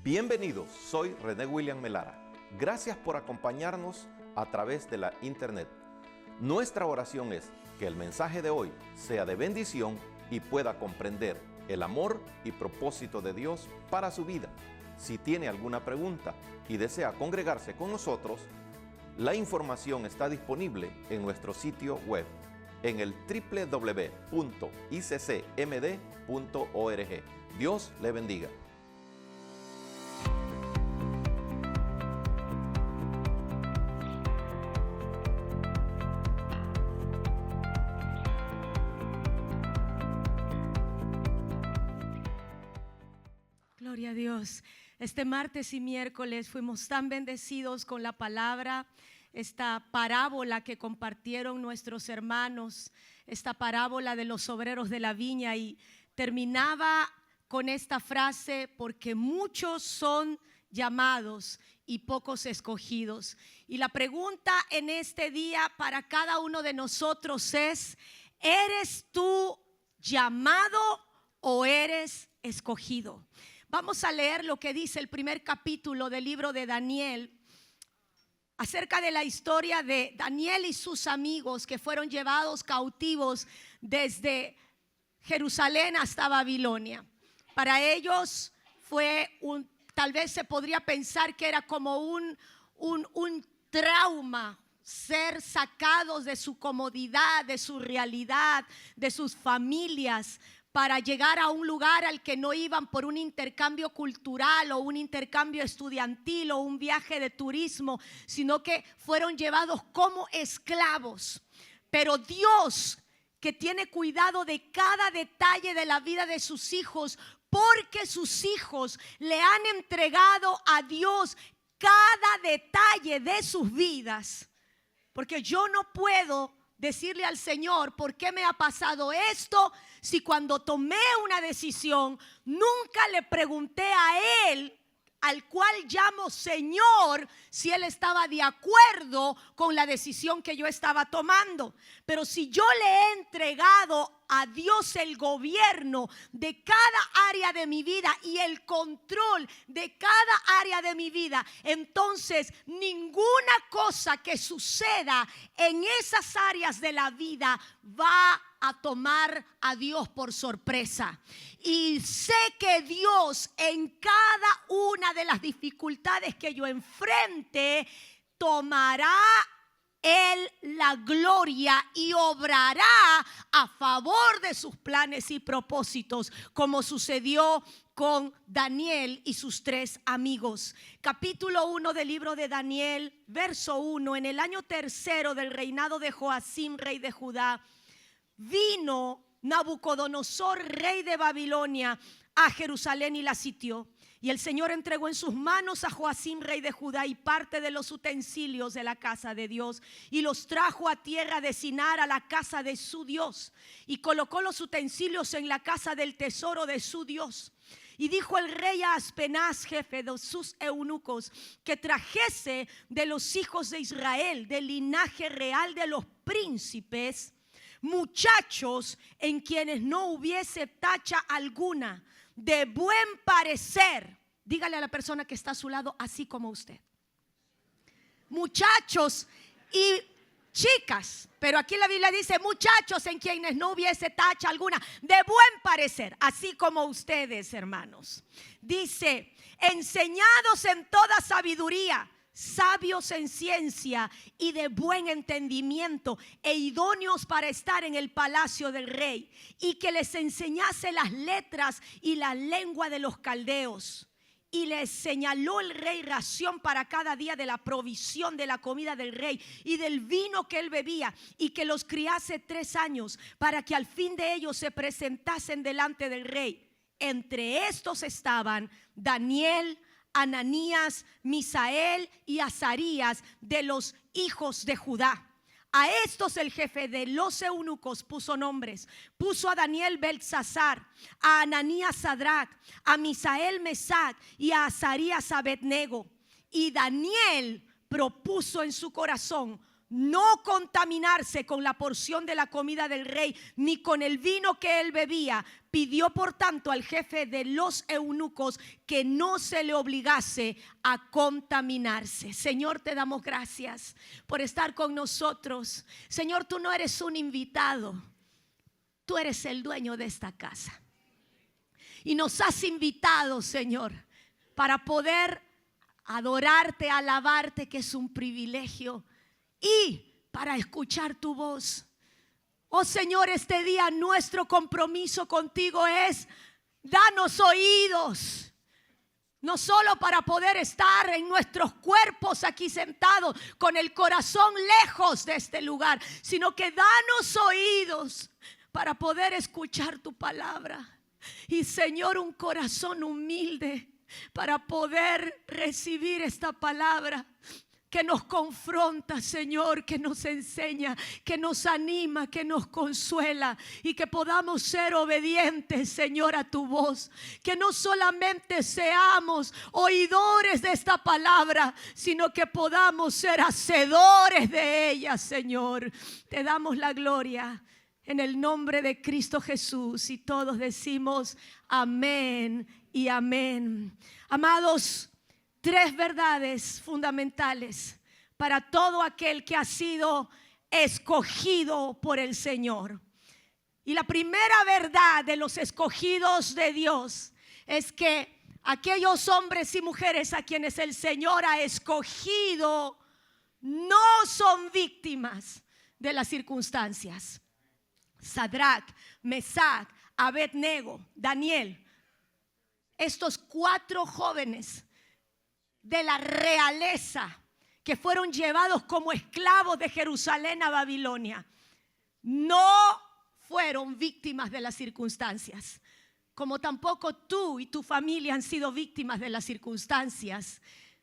Bienvenidos, soy René William Melara. Gracias por acompañarnos a través de la internet. Nuestra oración es que el mensaje de hoy sea de bendición y pueda comprender el amor y propósito de Dios para su vida. Si tiene alguna pregunta y desea congregarse con nosotros, la información está disponible en nuestro sitio web en el www.iccmd.org. Dios le bendiga. Gloria a Dios. Este martes y miércoles fuimos tan bendecidos con la palabra, esta parábola que compartieron nuestros hermanos, esta parábola de los obreros de la viña, y terminaba con esta frase: porque muchos son llamados y pocos escogidos. Y la pregunta en este día para cada uno de nosotros es: ¿eres tú llamado o eres escogido? Vamos a leer lo que dice el primer capítulo del libro de Daniel, acerca de la historia de Daniel y sus amigos que fueron llevados cautivos desde Jerusalén hasta Babilonia. Para ellos fue tal vez se podría pensar que era como un trauma ser sacados de su comodidad, de su realidad, de sus familias, para llegar a un lugar al que no iban por un intercambio cultural o un intercambio estudiantil o un viaje de turismo, sino que fueron llevados como esclavos. Pero Dios, que tiene cuidado de cada detalle de la vida de sus hijos, porque sus hijos le han entregado a Dios cada detalle de sus vidas. Porque yo no puedo decirle al Señor: ¿por qué me ha pasado esto? Si cuando tomé una decisión nunca le pregunté a Él, al cual llamo Señor, si Él estaba de acuerdo con la decisión que yo estaba tomando. Pero si yo le he entregado a Dios el gobierno de cada área de mi vida y el control de cada área de mi vida, entonces ninguna cosa que suceda en esas áreas de la vida va a tomar a Dios por sorpresa. Y sé que Dios, en cada una de las dificultades que yo enfrente, tomará Él la gloria y obrará a favor de sus planes y propósitos, como sucedió con Daniel y sus 3 amigos. Capítulo 1 del libro de Daniel, verso 1. En el año 3 del reinado de Joacim, rey de Judá, vino Nabucodonosor, rey de Babilonia, a Jerusalén y la sitió. Y el Señor entregó en sus manos a Joacim, rey de Judá, y parte de los utensilios de la casa de Dios, y los trajo a tierra de Sinar, a la casa de su Dios, y colocó los utensilios en la casa del tesoro de su Dios. Y dijo el rey a Aspenaz, jefe de sus eunucos, que trajese de los hijos de Israel, del linaje real de los príncipes, muchachos en quienes no hubiese tacha alguna, de buen parecer. Dígale a la persona que está a su lado: así como usted. Muchachos y chicas, pero aquí la Biblia dice muchachos en quienes no hubiese tacha alguna, de buen parecer, así como ustedes, hermanos. Dice: enseñados en toda sabiduría, sabios en ciencia y de buen entendimiento, e idóneos para estar en el palacio del rey, y que les enseñase las letras y la lengua de los caldeos. Y les señaló el rey ración para cada día de la provisión de la comida del rey y del vino que él bebía, y que los criase 3 años, para que al fin de ellos se presentasen delante del rey. Entre estos estaban Daniel, Ananías, Misael y Azarías, de los hijos de Judá. A estos el jefe de los eunucos puso nombres. Puso a Daniel Beltsasar, a Ananías Sadrach, a Misael Mesac y a Azarías Abednego. Y Daniel propuso en su corazón no contaminarse con la porción de la comida del rey, ni con el vino que él bebía, pidió por tanto al jefe de los eunucos que no se le obligase a contaminarse. Señor, te damos gracias por estar con nosotros. Señor, tú no eres un invitado, tú eres el dueño de esta casa. Y nos has invitado, Señor, para poder adorarte, alabarte, que es un privilegio, y para escuchar tu voz. Oh Señor, este día nuestro compromiso contigo es: danos oídos, no solo para poder estar en nuestros cuerpos aquí sentados con el corazón lejos de este lugar, sino que danos oídos para poder escuchar tu palabra. Y Señor, un corazón humilde para poder recibir esta palabra que nos confronta, Señor, que nos enseña, que nos anima, que nos consuela, y que podamos ser obedientes, Señor, a tu voz. Que no solamente seamos oidores de esta palabra, sino que podamos ser hacedores de ella, Señor. Te damos la gloria en el nombre de Cristo Jesús, y todos decimos amén y amén. Amados, 3 verdades fundamentales para todo aquel que ha sido escogido por el Señor. Y la primera verdad de los escogidos de Dios es que aquellos hombres y mujeres a quienes el Señor ha escogido no son víctimas de las circunstancias. Sadrach, Mesach, Abednego, Daniel, estos 4 jóvenes de la realeza que fueron llevados como esclavos de Jerusalén a Babilonia, no fueron víctimas de las circunstancias, como tampoco tú y tu familia han sido víctimas de las circunstancias.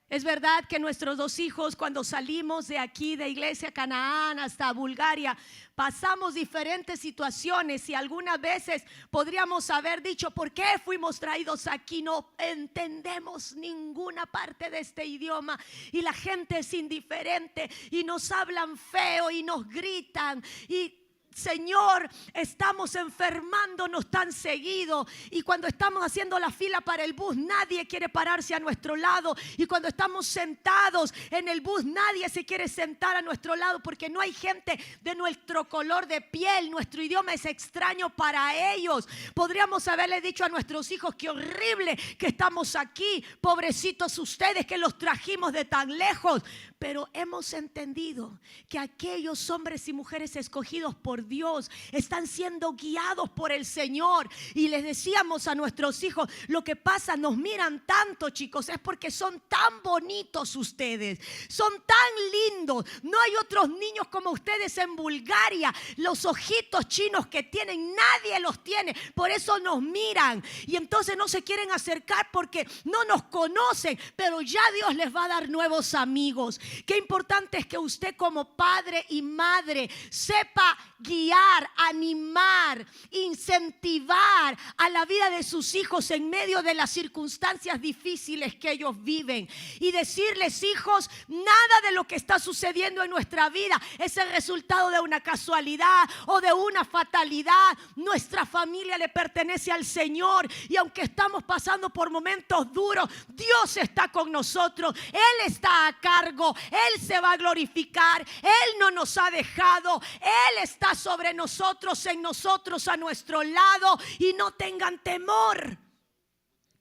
Es verdad que nuestros 2 hijos, cuando salimos de aquí, de Iglesia Canaán hasta Bulgaria, pasamos diferentes situaciones, y algunas veces podríamos haber dicho: ¿por qué fuimos traídos aquí? No entendemos ninguna parte de este idioma, y la gente es indiferente, y nos hablan feo, y nos gritan, y Señor, estamos enfermándonos tan seguido, y cuando estamos haciendo la fila para el bus nadie quiere pararse a nuestro lado, y cuando estamos sentados en el bus nadie se quiere sentar a nuestro lado porque no hay gente de nuestro color de piel. Nuestro idioma es extraño para ellos. Podríamos haberle dicho a nuestros hijos: qué horrible que estamos aquí, pobrecitos ustedes que los trajimos de tan lejos. Pero hemos entendido que aquellos hombres y mujeres escogidos por Dios están siendo guiados por el Señor. Y les decíamos a nuestros hijos: lo que pasa, nos miran tanto, chicos, es porque son tan bonitos ustedes, son tan lindos. No hay otros niños como ustedes en Bulgaria. Los ojitos chinos que tienen, nadie los tiene. Por eso nos miran, y entonces no se quieren acercar porque no nos conocen. Pero ya Dios les va a dar nuevos amigos. Qué importante es que usted, como padre y madre, sepa guiar, animar, incentivar a la vida de sus hijos en medio de las circunstancias difíciles que ellos viven, y decirles: hijos, nada de lo que está sucediendo en nuestra vida es el resultado de una casualidad o de una fatalidad. Nuestra familia le pertenece al Señor, y aunque estamos pasando por momentos duros, Dios está con nosotros. Él está a cargo, Él se va a glorificar, Él no nos ha dejado, Él está sobre nosotros, en nosotros, a nuestro lado, y no tengan temor.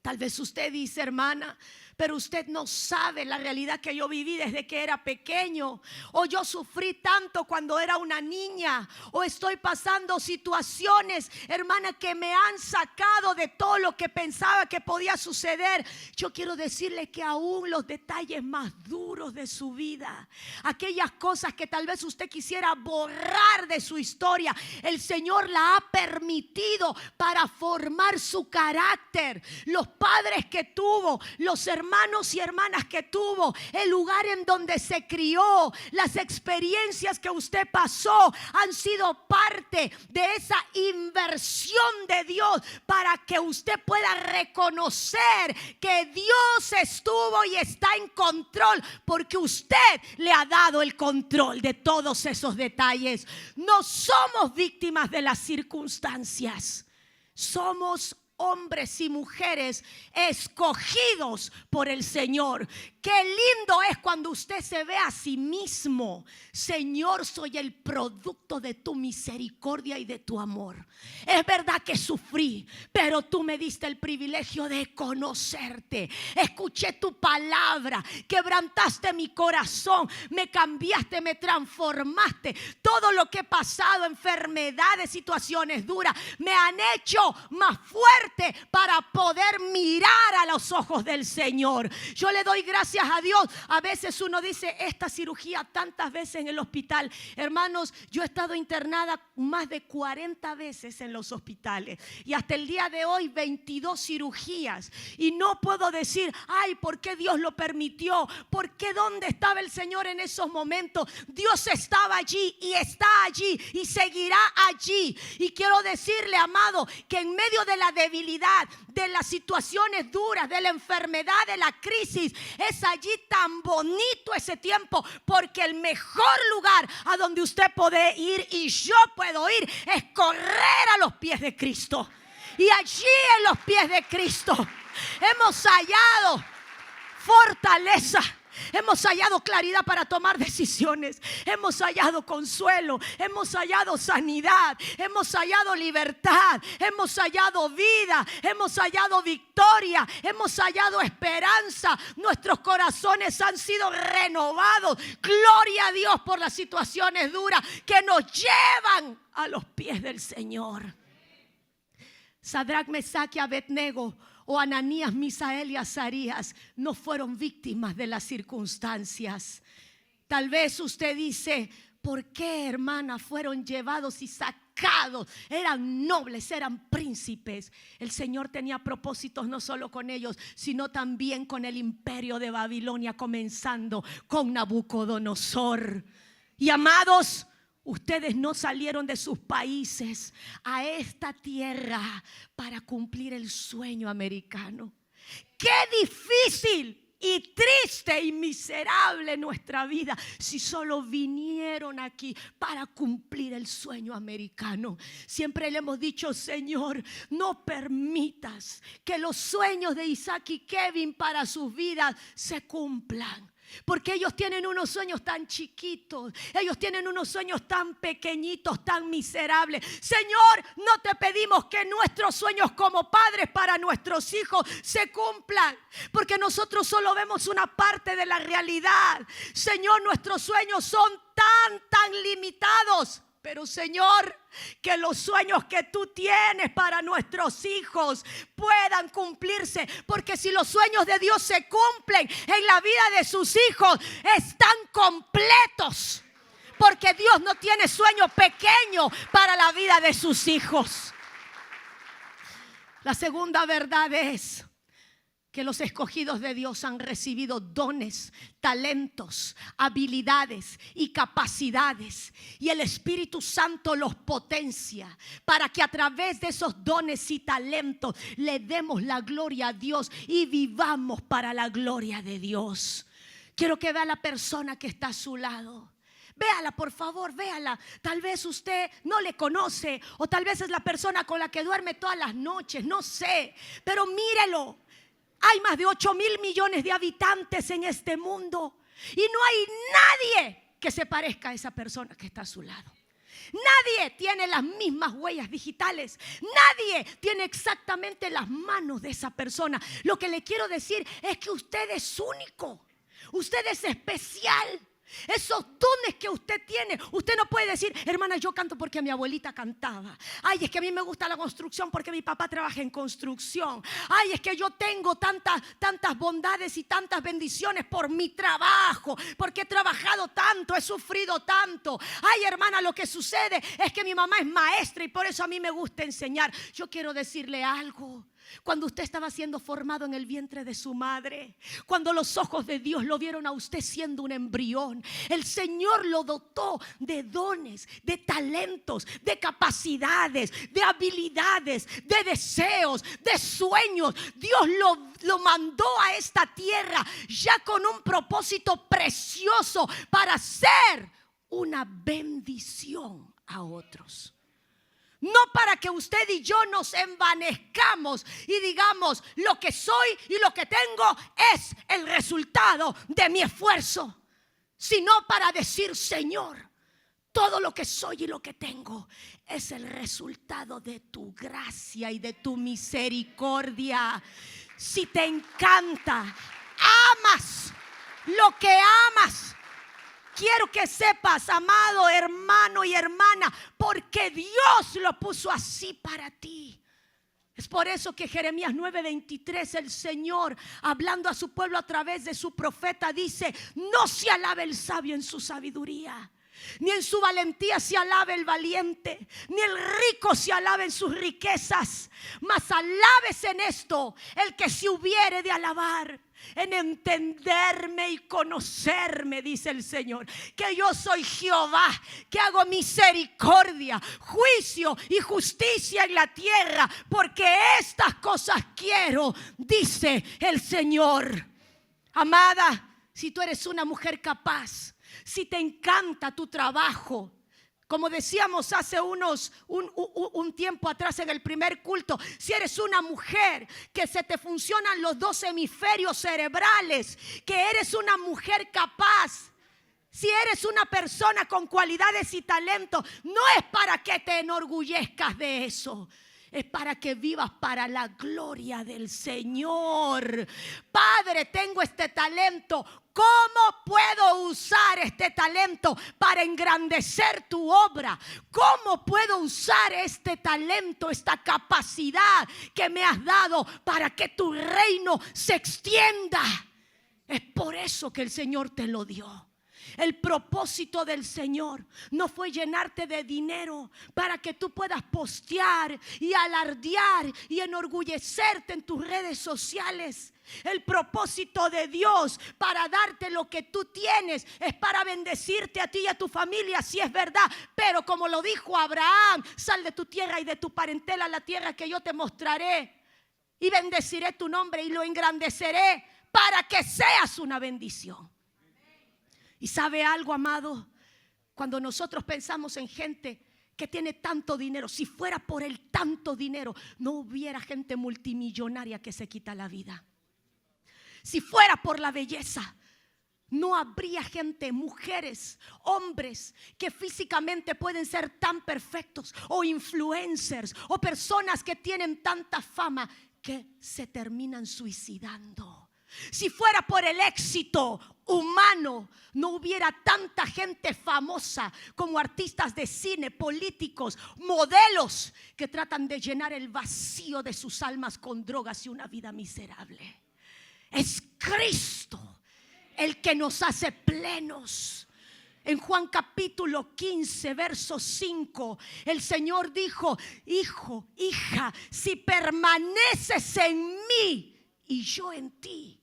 Tal vez usted dice: hermana, pero usted no sabe la realidad que yo viví desde que era pequeño, o yo sufrí tanto cuando era una niña, o estoy pasando situaciones, hermana, que me han sacado de todo lo que pensaba que podía suceder. Yo quiero decirle que aún los detalles más duros de su vida, aquellas cosas que tal vez usted quisiera borrar de su historia, el Señor la ha permitido para formar su carácter. Los padres que tuvo, los hermanos y hermanas que tuvo, el lugar en donde se crió, las experiencias que usted pasó han sido parte de esa inversión de Dios para que usted pueda reconocer que Dios estuvo y está en control, porque usted le ha dado el control de todos esos detalles. No somos víctimas de las circunstancias, somos hombres y mujeres escogidos por el Señor. Qué lindo es cuando usted se ve a sí mismo: Señor, soy el producto de tu misericordia y de tu amor. Es verdad que sufrí, pero tú me diste el privilegio de conocerte. Escuché tu palabra, quebrantaste mi corazón, me cambiaste, me transformaste. Todo lo que he pasado, enfermedades, situaciones duras, me han hecho más fuerte para poder mirar a los ojos del Señor. Yo le doy gracias a Dios. A veces uno dice: esta cirugía tantas veces en el hospital. Hermanos, yo he estado internada más de 40 veces en los hospitales y hasta el día de hoy 22 cirugías, y no puedo decir: ay, ¿por qué Dios lo permitió? ¿Por qué? ¿Dónde estaba el Señor en esos momentos? Dios estaba allí y está allí y seguirá allí. Y quiero decirle, amado, que en medio de la debilidad, de las situaciones duras, de la enfermedad, de la crisis, es allí tan bonito ese tiempo, porque el mejor lugar a donde usted puede ir y yo puedo ir es correr a los pies de Cristo. Y allí en los pies de Cristo hemos hallado fortaleza. Hemos hallado claridad para tomar decisiones. Hemos hallado consuelo. Hemos hallado sanidad. Hemos hallado libertad. Hemos hallado vida. Hemos hallado victoria. Hemos hallado esperanza. Nuestros corazones han sido renovados. Gloria a Dios por las situaciones duras que nos llevan a los pies del Señor. Sadrac, Mesac y Abednego, o Ananías, Misael y Azarías, no fueron víctimas de las circunstancias. Tal vez usted dice: ¿por qué, hermana, fueron llevados y sacados? Eran nobles, eran príncipes. El Señor tenía propósitos no solo con ellos, sino también con el imperio de Babilonia, comenzando con Nabucodonosor. Y amados, ustedes no salieron de sus países a esta tierra para cumplir el sueño americano. ¡Qué difícil y triste y miserable nuestra vida si solo vinieron aquí para cumplir el sueño americano! Siempre le hemos dicho: Señor, no permitas que los sueños de Isaac y Kevin para sus vidas se cumplan. Porque ellos tienen unos sueños tan chiquitos, ellos tienen unos sueños tan pequeñitos, tan miserables. Señor, no te pedimos que nuestros sueños como padres para nuestros hijos se cumplan, porque nosotros solo vemos una parte de la realidad. Señor, nuestros sueños son tan limitados. Pero Señor, que los sueños que tú tienes para nuestros hijos puedan cumplirse. Porque si los sueños de Dios se cumplen en la vida de sus hijos, están completos. Porque Dios no tiene sueño pequeño para la vida de sus hijos. La segunda verdad es que los escogidos de Dios han recibido dones, talentos, habilidades y capacidades, y el Espíritu Santo los potencia para que a través de esos dones y talentos le demos la gloria a Dios y vivamos para la gloria de Dios. Quiero que vea a la persona que está a su lado. Véala, por favor, véala. Tal vez usted no le conoce, o tal vez es la persona con la que duerme todas las noches, no sé, pero mírelo. Hay más de 8,000 millones de habitantes en este mundo y no hay nadie que se parezca a esa persona que está a su lado. Nadie tiene las mismas huellas digitales. Nadie tiene exactamente las manos de esa persona. Lo que le quiero decir es que usted es único. Usted es especial. Esos dones que usted tiene, usted no puede decir: hermana, yo canto porque mi abuelita cantaba. Ay, es que a mí me gusta la construcción porque mi papá trabaja en construcción. Ay, es que yo tengo tantas bondades y tantas bendiciones por mi trabajo, porque he trabajado tanto, he sufrido tanto. Ay, hermana, lo que sucede es que mi mamá es maestra y por eso a mí me gusta enseñar. Yo quiero decirle algo. Cuando usted estaba siendo formado en el vientre de su madre, cuando los ojos de Dios lo vieron a usted siendo un embrión, el Señor lo dotó de dones, de talentos, de capacidades, de habilidades, de deseos, de sueños. Dios lo mandó a esta tierra ya con un propósito precioso para ser una bendición a otros. No para que usted y yo nos envanezcamos y digamos lo que soy y lo que tengo es el resultado de mi esfuerzo, sino para decir: Señor, todo lo que soy y lo que tengo es el resultado de tu gracia y de tu misericordia. Si te encanta, amas lo que amas, quiero que sepas, amado hermano y hermana, porque Dios lo puso así para ti. Es por eso que Jeremías 9:23, el Señor, hablando a su pueblo a través de su profeta, dice: no se alabe el sabio en su sabiduría, ni en su valentía se alabe el valiente, ni el rico se alabe en sus riquezas, mas alábese en esto el que se hubiere de alabar, en entenderme y conocerme, dice el Señor, que yo soy Jehová, que hago misericordia, juicio y justicia en la tierra, porque estas cosas quiero, dice el Señor. Amada, si tú eres una mujer capaz, si te encanta tu trabajo, como decíamos hace un tiempo atrás en el primer culto, si eres una mujer que se te funcionan los 2 hemisferios cerebrales, que eres una mujer capaz, si eres una persona con cualidades y talento, no es para que te enorgullezcas de eso, es para que vivas para la gloria del Señor. Padre, tengo este talento. ¿Cómo puedo usar este talento para engrandecer tu obra? ¿Cómo puedo usar este talento, esta capacidad que me has dado para que tu reino se extienda? Es por eso que el Señor te lo dio. El propósito del Señor no fue llenarte de dinero para que tú puedas postear y alardear y enorgullecerte en tus redes sociales. El propósito de Dios para darte lo que tú tienes es para bendecirte a ti y a tu familia, si es verdad. Pero como lo dijo Abraham: sal de tu tierra y de tu parentela a la tierra que yo te mostraré, y bendeciré tu nombre y lo engrandeceré para que seas una bendición. Y sabe algo, amado, cuando nosotros pensamos en gente que tiene tanto dinero, si fuera por el tanto dinero, no hubiera gente multimillonaria que se quita la vida. Si fuera por la belleza, no habría gente, mujeres, hombres que físicamente pueden ser tan perfectos, o influencers, o personas que tienen tanta fama que se terminan suicidando. Si fuera por el éxito humano, no hubiera tanta gente famosa como artistas de cine, políticos, modelos que tratan de llenar el vacío de sus almas con drogas y una vida miserable. Es Cristo el que nos hace plenos. En Juan capítulo 15, verso 5, el Señor dijo: hijo, hija, si permaneces en mí y yo en ti.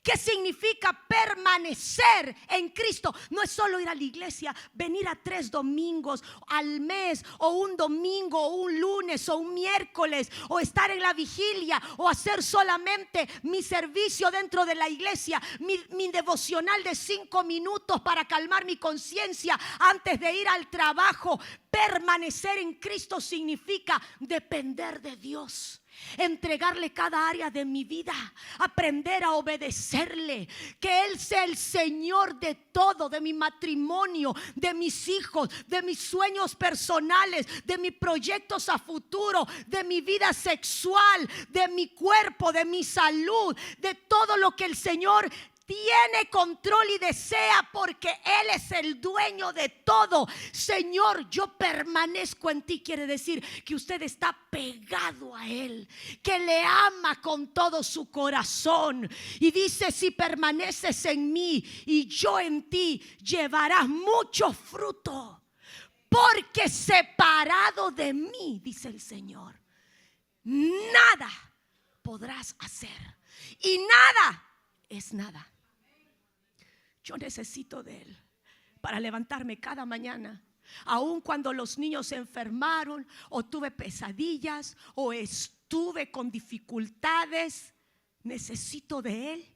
¿Qué significa permanecer en Cristo? No es solo ir a la iglesia, venir a 3 domingos al mes, o un domingo, o un lunes, o un miércoles, o estar en la vigilia, o hacer solamente mi servicio dentro de la iglesia, mi devocional de 5 minutos para calmar mi conciencia antes de ir al trabajo. Permanecer en Cristo significa depender de Dios, entregarle cada área de mi vida, aprender a obedecerle, que Él sea el Señor de todo, de mi matrimonio, de mis hijos, de mis sueños personales, de mis proyectos a futuro, de mi vida sexual, de mi cuerpo, de mi salud, de todo lo que el Señor tiene control y desea, porque Él es el dueño de todo. Señor, yo permanezco en ti. Quiere decir que usted está pegado a Él, que le ama con todo su corazón. Y dice: si permaneces en mí y yo en ti, llevarás mucho fruto, porque separado de mí, dice el Señor, nada podrás hacer. Y nada es nada. Yo necesito de Él para levantarme cada mañana. Aun cuando los niños se enfermaron, o tuve pesadillas, o estuve con dificultades, necesito de Él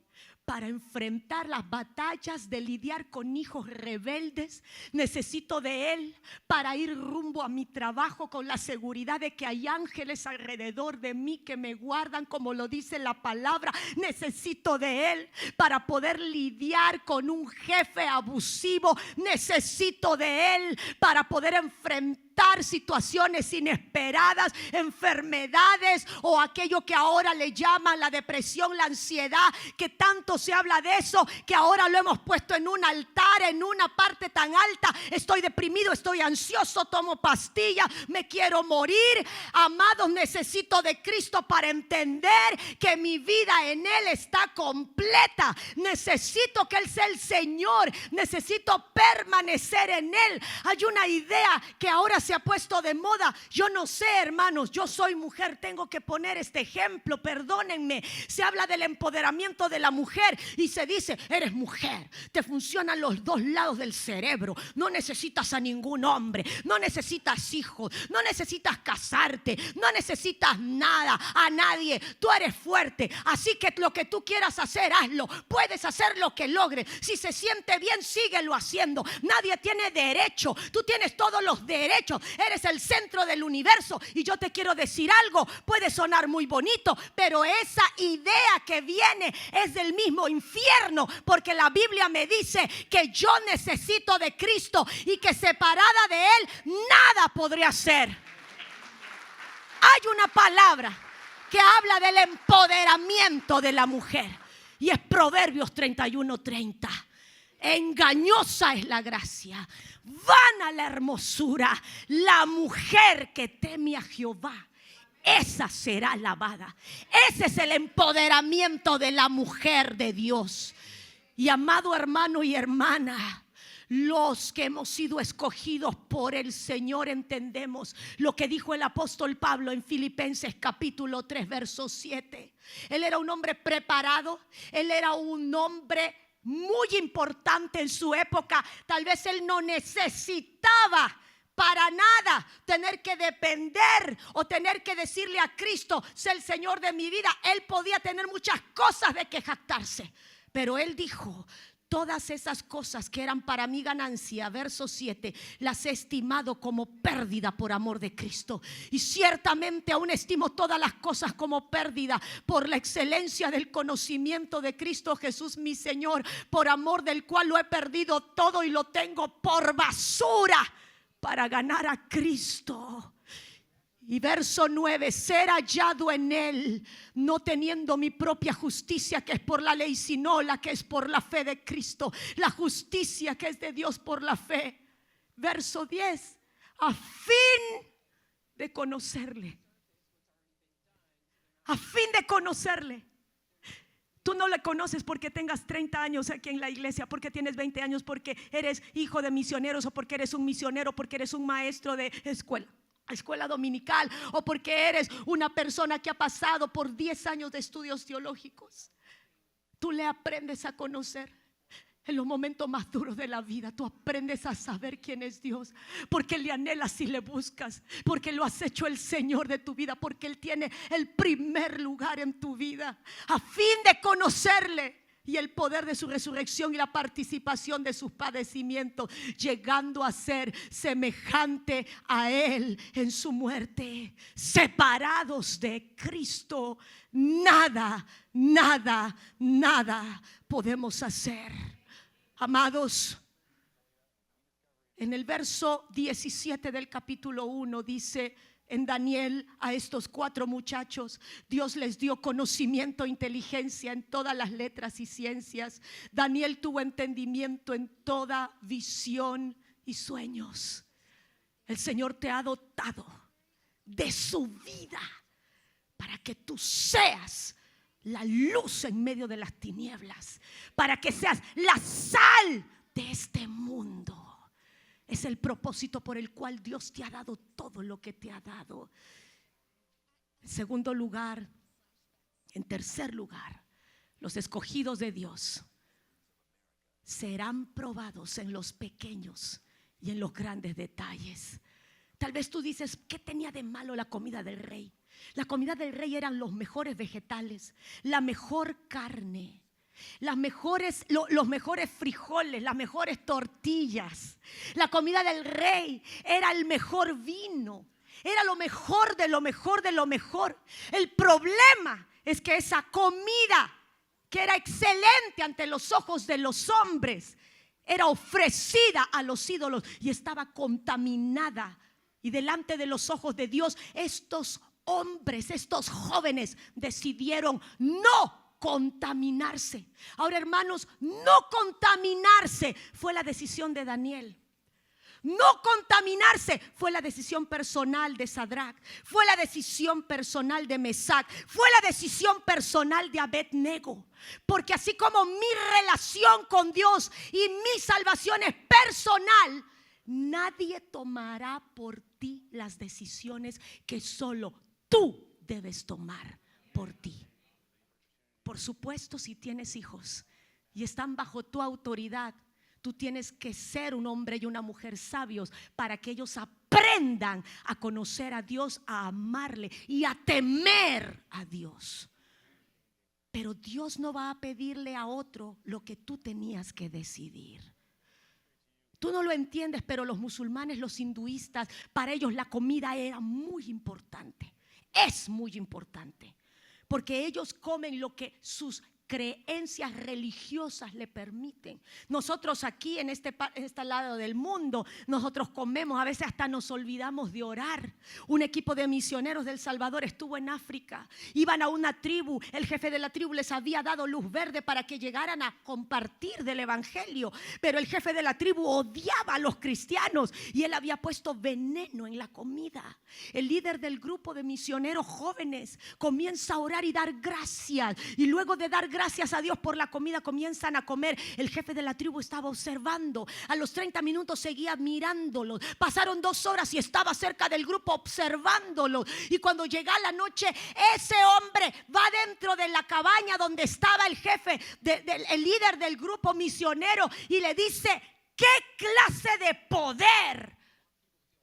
para enfrentar las batallas de lidiar con hijos rebeldes. Necesito de Él para ir rumbo a mi trabajo con la seguridad de que hay ángeles alrededor de mí que me guardan, como lo dice la palabra. Necesito de Él para poder lidiar con un jefe abusivo. Necesito de Él para poder enfrentar situaciones inesperadas, enfermedades o aquello que ahora le llaman la depresión, la ansiedad, que tanto se habla de eso, que ahora lo hemos puesto en un altar, en una parte tan alta. Estoy deprimido, estoy ansioso, tomo pastillas, me quiero morir. Amados, necesito de Cristo para entender que mi vida en Él está completa. Necesito que Él sea el Señor, necesito permanecer en Él. Hay una idea que ahora se ha puesto de moda. Yo no sé, hermanos, yo soy mujer, tengo que poner este ejemplo, perdónenme. Se habla del empoderamiento de la mujer y se dice: eres mujer, te funcionan los dos lados del cerebro, no necesitas a ningún hombre, no necesitas hijos, no necesitas casarte, no necesitas nada, a nadie. Tú eres fuerte, así que lo que tú quieras hacer, hazlo. Puedes hacer lo que logres. Si se siente bien, síguelo haciendo. Nadie tiene derecho, tú tienes todos los derechos. Eres el centro del universo. Y yo te quiero decir algo, puede sonar muy bonito, pero esa idea que viene es del mismo infierno, porque la Biblia me dice que yo necesito de Cristo y que separada de Él nada podría ser. Hay una palabra que habla del empoderamiento de la mujer y es Proverbios 31:30. Engañosa es la gracia, vana la hermosura. La mujer que teme a Jehová, esa será alabada. Ese es el empoderamiento de la mujer de Dios. Y amado hermano y hermana, los que hemos sido escogidos por el Señor entendemos lo que dijo el apóstol Pablo en Filipenses capítulo 3 verso 7. Él era un hombre preparado, él era un hombre muy importante en su época. Tal vez él no necesitaba para nada tener que depender o tener que decirle a Cristo: sé el Señor de mi vida. Él podía tener muchas cosas de que jactarse, pero él dijo: todas esas cosas que eran para mi ganancia, verso 7, las he estimado como pérdida por amor de Cristo. Y ciertamente aún estimo todas las cosas como pérdida por la excelencia del conocimiento de Cristo Jesús mi Señor, por amor del cual lo he perdido todo y lo tengo por basura para ganar a Cristo. Y verso 9, ser hallado en Él, no teniendo mi propia justicia que es por la ley, sino la que es por la fe de Cristo, la justicia que es de Dios por la fe. Verso 10, a fin de conocerle. A fin de conocerle. Tú no le conoces porque tengas 30 años aquí en la iglesia, porque tienes 20 años, porque eres hijo de misioneros, o porque eres un misionero, porque eres un maestro de escuela dominical, o porque eres una persona que ha pasado por 10 años de estudios teológicos. Tú le aprendes a conocer en los momentos más duros de la vida. Tú aprendes a saber quién es Dios, porque le anhelas y le buscas, porque lo has hecho el Señor de tu vida, porque Él tiene el primer lugar en tu vida, a fin de conocerle y el poder de su resurrección y la participación de sus padecimientos, llegando a ser semejante a Él en su muerte. Separados de Cristo, nada podemos hacer. Amados, en el verso 17 del capítulo 1 dice: en Daniel, a estos 4 muchachos Dios les dio conocimiento e inteligencia en todas las letras y ciencias. Daniel tuvo entendimiento en toda visión y sueños. El Señor te ha dotado de su vida para que tú seas la luz en medio de las tinieblas, para que seas la sal de este mundo. Es el propósito por el cual Dios te ha dado todo lo que te ha dado. En segundo lugar, en tercer lugar, los escogidos de Dios serán probados en los pequeños y en los grandes detalles. Tal vez tú dices: ¿qué tenía de malo la comida del rey? La comida del rey eran los mejores vegetales, la mejor carne. los mejores frijoles, las mejores tortillas. La comida del rey era el mejor vino. Era lo mejor de lo mejor de lo mejor. El problema es que esa comida, que era excelente ante los ojos de los hombres, era ofrecida a los ídolos y estaba contaminada. Y delante de los ojos de Dios, estos hombres, estos jóvenes decidieron no contaminarse. Ahora, hermanos, no contaminarse fue la decisión de Daniel. No contaminarse fue la decisión personal de Sadrach, fue la decisión personal de Mesac, fue la decisión personal de Abed-Nego. Porque así como mi relación con Dios y mi salvación es personal, nadie tomará por ti las decisiones que solo tú debes tomar por ti. Por supuesto, si tienes hijos y están bajo tu autoridad, tú tienes que ser un hombre y una mujer sabios para que ellos aprendan a conocer a Dios, a amarle y a temer a Dios. Pero Dios no va a pedirle a otro lo que tú tenías que decidir. Tú no lo entiendes, pero los musulmanes, los hinduistas, para ellos la comida era muy importante. Es muy importante. Porque ellos comen lo que sus creencias religiosas le permiten. Nosotros aquí en este lado del mundo, nosotros comemos, a veces hasta nos olvidamos de orar. Un equipo de misioneros del Salvador estuvo en África, iban a una tribu, el jefe de la tribu les había dado luz verde para que llegaran a compartir del evangelio, pero el jefe de la tribu odiaba a los cristianos y él había puesto veneno en la comida. El líder del grupo de misioneros jóvenes comienza a orar y dar gracias, y luego de dar gracias a Dios por la comida comienzan a comer. El jefe de la tribu estaba observando. A los 30 minutos seguía mirándolos. Pasaron 2 horas y estaba cerca del grupo observándolos. Y cuando llega la noche, ese hombre va dentro de la cabaña donde estaba el jefe, el líder del grupo misionero, y le dice: ¿qué clase de poder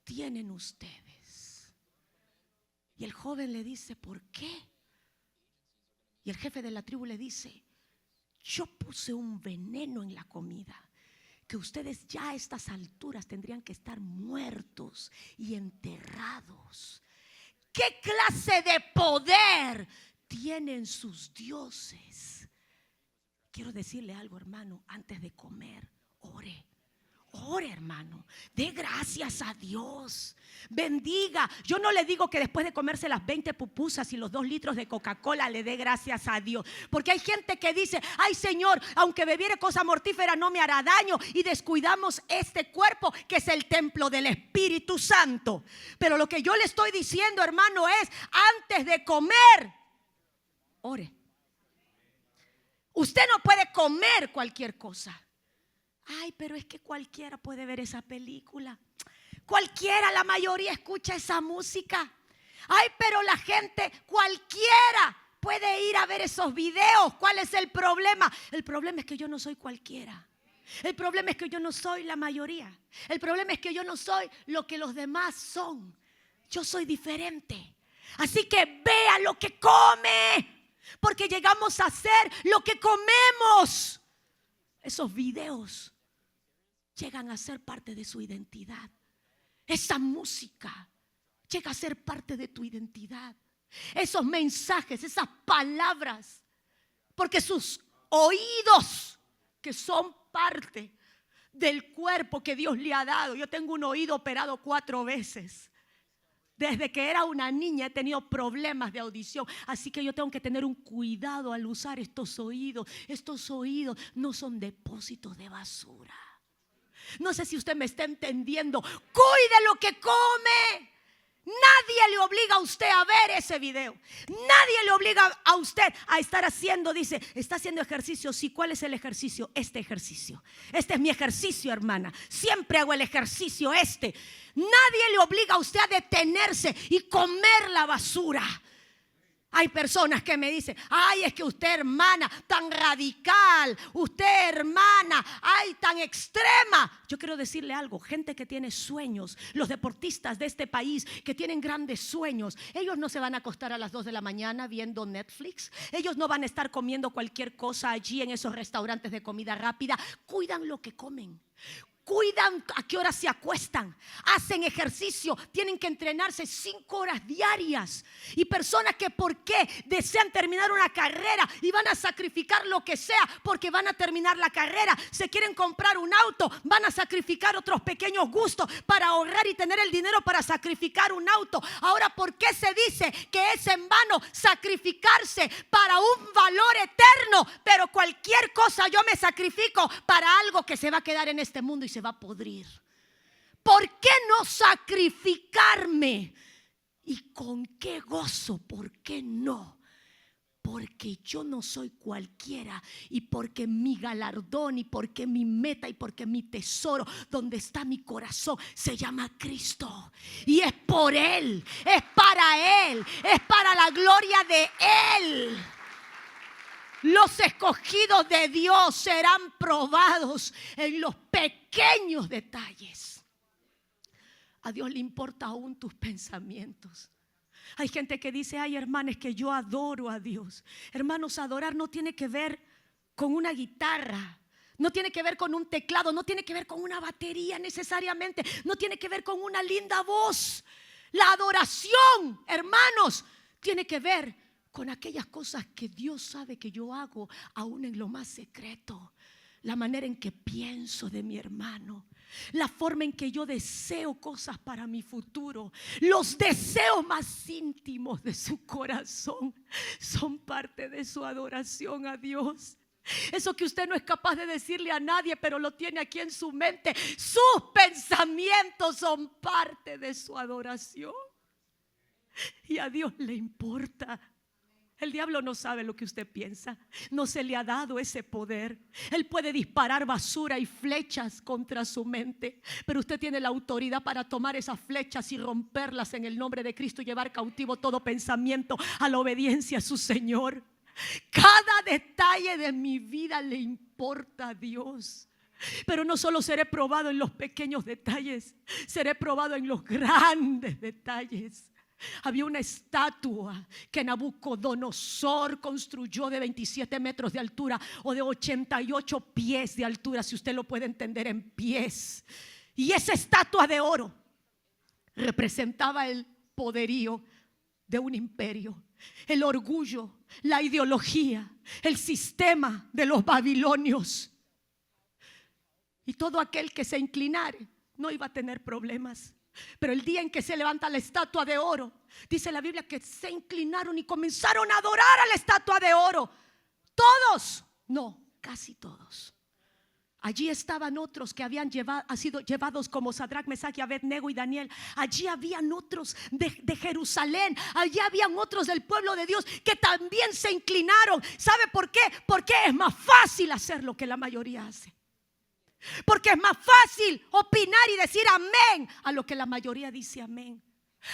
tienen ustedes? Y el joven le dice: ¿por qué? Y el jefe de la tribu le dice: yo puse un veneno en la comida que ustedes ya a estas alturas tendrían que estar muertos y enterrados. ¿Qué clase de poder tienen sus dioses? Quiero decirle algo, hermano, antes de comer, ore. Ore, hermano, dé gracias a Dios, bendiga. Yo no le digo que después de comerse las 20 pupusas y los 2 litros de Coca-Cola le dé gracias a Dios, porque hay gente que dice: ay, Señor, aunque bebiere cosa mortífera no me hará daño, y descuidamos este cuerpo que es el templo del Espíritu Santo. Pero lo que yo le estoy diciendo, hermano, es: antes de comer, ore. Usted no puede comer cualquier cosa. Ay, pero es que cualquiera puede ver esa película. Cualquiera, la mayoría escucha esa música. Ay, pero la gente, cualquiera puede ir a ver esos videos. ¿Cuál es el problema? El problema es que yo no soy cualquiera. El problema es que yo no soy la mayoría. El problema es que yo no soy lo que los demás son. Yo soy diferente. Así que vea lo que come, porque llegamos a ser lo que comemos. Esos videos llegan a ser parte de su identidad. Esa música llega a ser parte de tu identidad. Esos mensajes, esas palabras, porque sus oídos, que son parte del cuerpo que Dios le ha dado. Yo tengo un oído operado 4 veces. Desde que era una niña he tenido problemas de audición, así que yo tengo que tener un cuidado al usar estos oídos. Estos oídos no son depósitos de basura. No sé si usted me está entendiendo. Cuide lo que come. Nadie le obliga a usted a ver ese video. Nadie le obliga a usted a estar haciendo, dice, está haciendo ejercicio. Sí, ¿cuál es el ejercicio? Este ejercicio. Este es mi ejercicio, hermana. Siempre hago el ejercicio este. Nadie le obliga a usted a detenerse y comer la basura. Hay personas que me dicen, ay, es que usted, hermana, tan radical, usted, hermana, ay, tan extrema. Yo quiero decirle algo, gente que tiene sueños, los deportistas de este país que tienen grandes sueños, ellos no se van a acostar a las 2 de la mañana viendo Netflix, ellos no van a estar comiendo cualquier cosa allí en esos restaurantes de comida rápida, cuidan lo que comen. Cuidan a qué hora se acuestan, hacen ejercicio, tienen que entrenarse 5 horas diarias. Y personas que por qué desean terminar una carrera y van a sacrificar lo que sea porque van a terminar la carrera. Se quieren comprar un auto, van a sacrificar otros pequeños gustos para ahorrar y tener el dinero para sacrificar un auto. Ahora, ¿por qué se dice que es en vano sacrificarse para un valor eterno? Pero cualquier cosa yo me sacrifico para algo que se va a quedar en este mundo y se va a podrir. ¿Por qué no sacrificarme? ¿Y con qué gozo? ¿Por qué no? Porque yo no soy cualquiera, y porque mi galardón, y porque mi meta, y porque mi tesoro, donde está mi corazón, se llama Cristo. Y es por Él, es para Él, es para la gloria de Él. Los escogidos de Dios serán probados en los pequeños detalles. A Dios le importa aún tus pensamientos. Hay gente que dice, ay, hermanos, es que yo adoro a Dios. Hermanos, adorar no tiene que ver con una guitarra, no tiene que ver con un teclado, no tiene que ver con una batería necesariamente, no tiene que ver con una linda voz. La adoración, hermanos, tiene que ver con aquellas cosas que Dios sabe que yo hago aún en lo más secreto. La manera en que pienso de mi hermano, la forma en que yo deseo cosas para mi futuro, los deseos más íntimos de su corazón son parte de su adoración a Dios. Eso que usted no es capaz de decirle a nadie, pero lo tiene aquí en su mente. Sus pensamientos son parte de su adoración. Y a Dios le importa. El diablo no sabe lo que usted piensa. No se le ha dado ese poder. Él puede disparar basura y flechas contra su mente, pero usted tiene la autoridad para tomar esas flechas y romperlas en el nombre de Cristo y llevar cautivo todo pensamiento a la obediencia a su Señor. Cada detalle de mi vida le importa a Dios. Pero no solo seré probado en los pequeños detalles, seré probado en los grandes detalles. Había una estatua que Nabucodonosor construyó de 27 metros de altura o de 88 pies de altura, si usted lo puede entender en pies. Y esa estatua de oro representaba el poderío de un imperio, el orgullo, la ideología, el sistema de los babilonios. Y todo aquel que se inclinare no iba a tener problemas. Pero el día en que se levanta la estatua de oro, dice la Biblia que se inclinaron y comenzaron a adorar a la estatua de oro. Todos, no, casi todos. Allí estaban otros que habían sido llevados como Sadrach, Mesach y Abednego y Daniel. Allí habían otros de Jerusalén. Allí habían otros del pueblo de Dios que también se inclinaron. ¿Sabe por qué? Porque es más fácil hacer lo que la mayoría hace. Porque es más fácil opinar y decir amén a lo que la mayoría dice amén.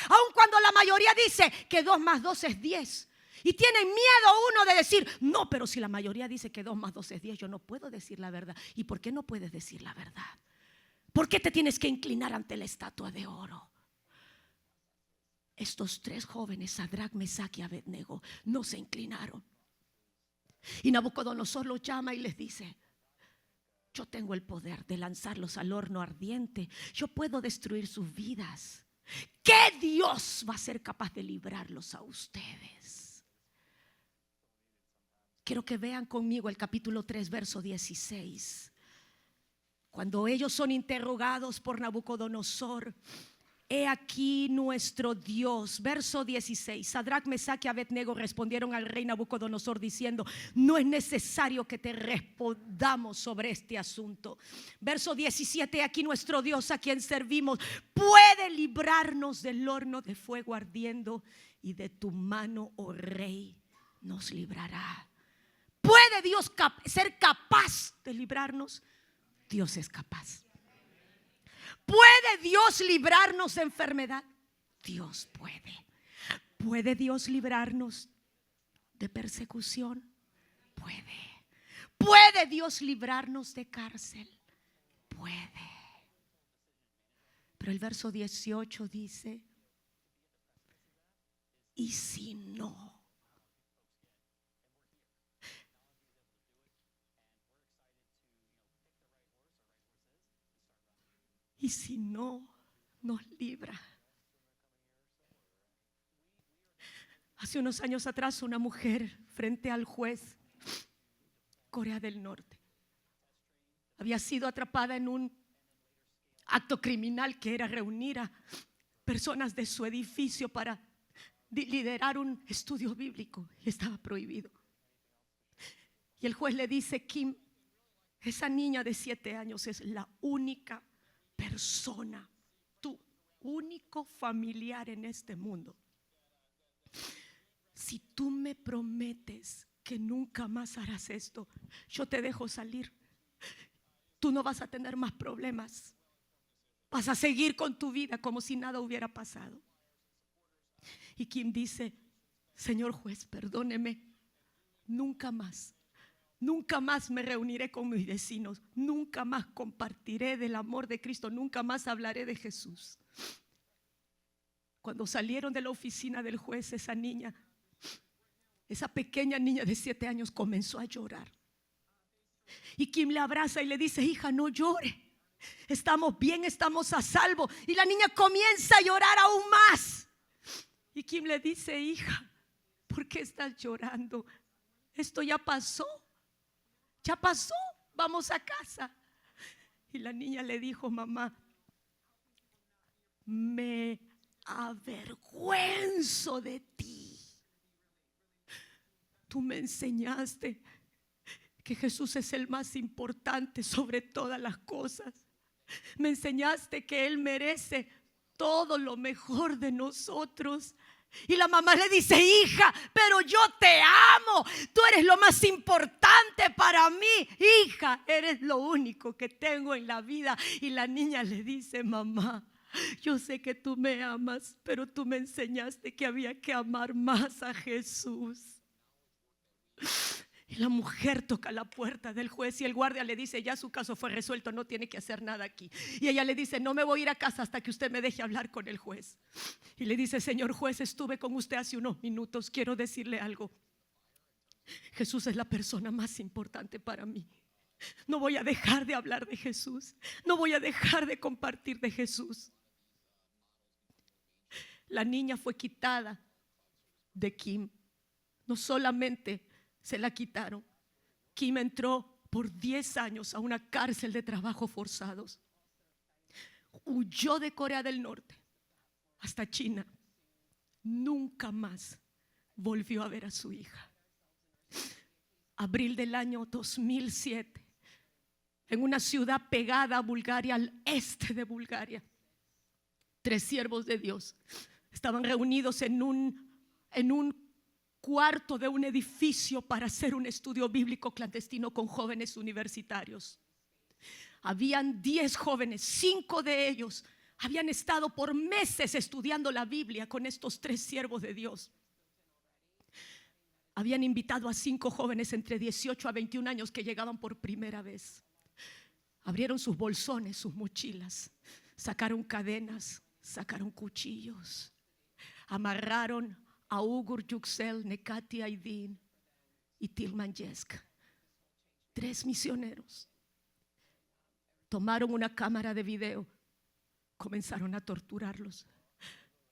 Aun cuando la mayoría dice que 2 más 2 es 10. Y tienen miedo uno de decir, no, pero si la mayoría dice que 2 más 2 es 10, yo no puedo decir la verdad. ¿Y por qué no puedes decir la verdad? ¿Por qué te tienes que inclinar ante la estatua de oro? Estos 3 jóvenes, Sadrach, Mesach y Abednego, no se inclinaron. Y Nabucodonosor los llama y les dice, yo tengo el poder de lanzarlos al horno ardiente. Yo puedo destruir sus vidas. ¿Qué Dios va a ser capaz de librarlos a ustedes? Quiero que vean conmigo el capítulo 3, verso 16. Cuando ellos son interrogados por Nabucodonosor, he aquí nuestro Dios. Verso 16. Sadrach, Mesach y Abednego respondieron al rey Nabucodonosor diciendo, no es necesario que te respondamos sobre este asunto. Verso 17. Aquí nuestro Dios a quien servimos puede librarnos del horno de fuego ardiendo, y de tu mano, oh rey, nos librará. ¿Puede Dios ser capaz de librarnos? Dios es capaz. ¿Puede Dios librarnos de enfermedad? Dios puede. ¿Puede Dios librarnos de persecución? Puede. ¿Puede Dios librarnos de cárcel? Puede. Pero el verso 18 dice, y si no. Y si no nos libra. Hace unos años atrás, una mujer frente al juez, Corea del Norte, había sido atrapada en un acto criminal que era reunir a personas de su edificio para liderar un estudio bíblico, y estaba prohibido. Y el juez le dice, Kim, esa niña de 7 años es la única persona, tu único familiar en este mundo. Si tú me prometes que nunca más harás esto, yo te dejo salir. Tú no vas a tener más problemas. Vas a seguir con tu vida como si nada hubiera pasado. Y Kim dice, Señor juez, perdóneme, nunca más me reuniré con mis vecinos, nunca más compartiré del amor de Cristo, nunca más hablaré de Jesús. Cuando salieron de la oficina del juez, esa pequeña niña de 7 años comenzó a llorar. Y Kim le abraza y le dice, hija, no llore, estamos bien, estamos a salvo. Y la niña comienza a llorar aún más. Y Kim le dice, hija, ¿por qué estás llorando? Esto ya pasó, vamos a casa. Y la niña le dijo, mamá, me avergüenzo de ti. Tú me enseñaste que Jesús es el más importante sobre todas las cosas. Me enseñaste que Él merece todo lo mejor de nosotros. Y la mamá le dice, hija, pero yo te amo. Tú eres lo más importante para mí. Hija, eres lo único que tengo en la vida. Y la niña le dice, mamá, yo sé que tú me amas, pero tú me enseñaste que había que amar más a Jesús. Y la mujer toca la puerta del juez y el guardia le dice, ya su caso fue resuelto, no tiene que hacer nada aquí. Y ella le dice, no me voy a ir a casa hasta que usted me deje hablar con el juez. Y le dice, señor juez, estuve con usted hace unos minutos, quiero decirle algo. Jesús es la persona más importante para mí. No voy a dejar de hablar de Jesús, no voy a dejar de compartir de Jesús. La niña fue quitada de Kim. No solamente se la quitaron, Kim entró por 10 años a una cárcel de trabajos forzados. Huyó de Corea del Norte hasta China. Nunca más volvió a ver a su hija. Abril del año 2007, en una ciudad pegada a Bulgaria, al este de Bulgaria, 3 siervos de Dios estaban reunidos en un cuarto de un edificio para hacer un estudio bíblico clandestino con jóvenes universitarios. Habían 10 jóvenes, 5 de ellos habían estado por meses estudiando la Biblia con estos 3 siervos de Dios. Habían invitado a 5 jóvenes entre 18 a 21 años que llegaban por primera vez. Abrieron sus bolsones, sus mochilas, sacaron cadenas, sacaron cuchillos, amarraron a Ugur Yüksel, Nekati Aydin y Tilman Yesk, 3 misioneros. Tomaron una cámara de video, comenzaron a torturarlos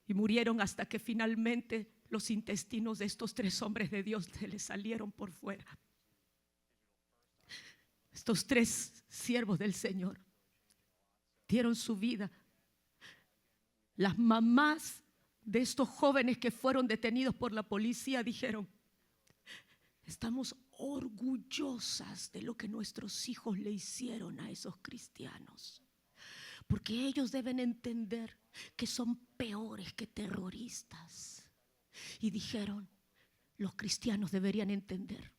y murieron hasta que finalmente los intestinos de estos 3 hombres de Dios se les salieron por fuera. Estos 3 siervos del Señor dieron su vida. Las mamás de estos jóvenes que fueron detenidos por la policía dijeron, estamos orgullosas de lo que nuestros hijos le hicieron a esos cristianos, porque ellos deben entender que son peores que terroristas. Y dijeron, los cristianos deberían entender,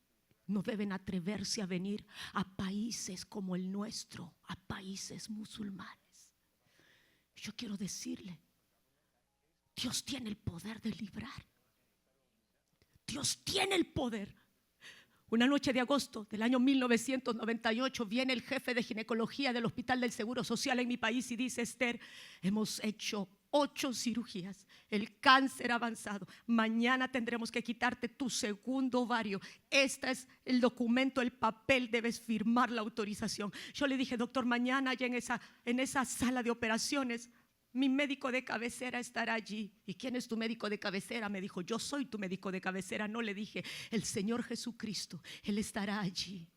no deben atreverse a venir a países como el nuestro, a países musulmanes. Yo quiero decirle, Dios tiene el poder de librar. Dios tiene el poder. Una noche de agosto del año 1998 viene el jefe de ginecología del Hospital del Seguro Social en mi país y dice: Esther, hemos hecho 8 cirugías, el cáncer avanzado, mañana tendremos que quitarte tu segundo ovario. Este es el documento, el papel, debes firmar la autorización. Yo le dije: doctor, mañana allá en esa sala de operaciones mi médico de cabecera estará allí. ¿Y quién es tu médico de cabecera? Me dijo: yo soy tu médico de cabecera. No, le dije: el Señor Jesucristo, Él estará allí.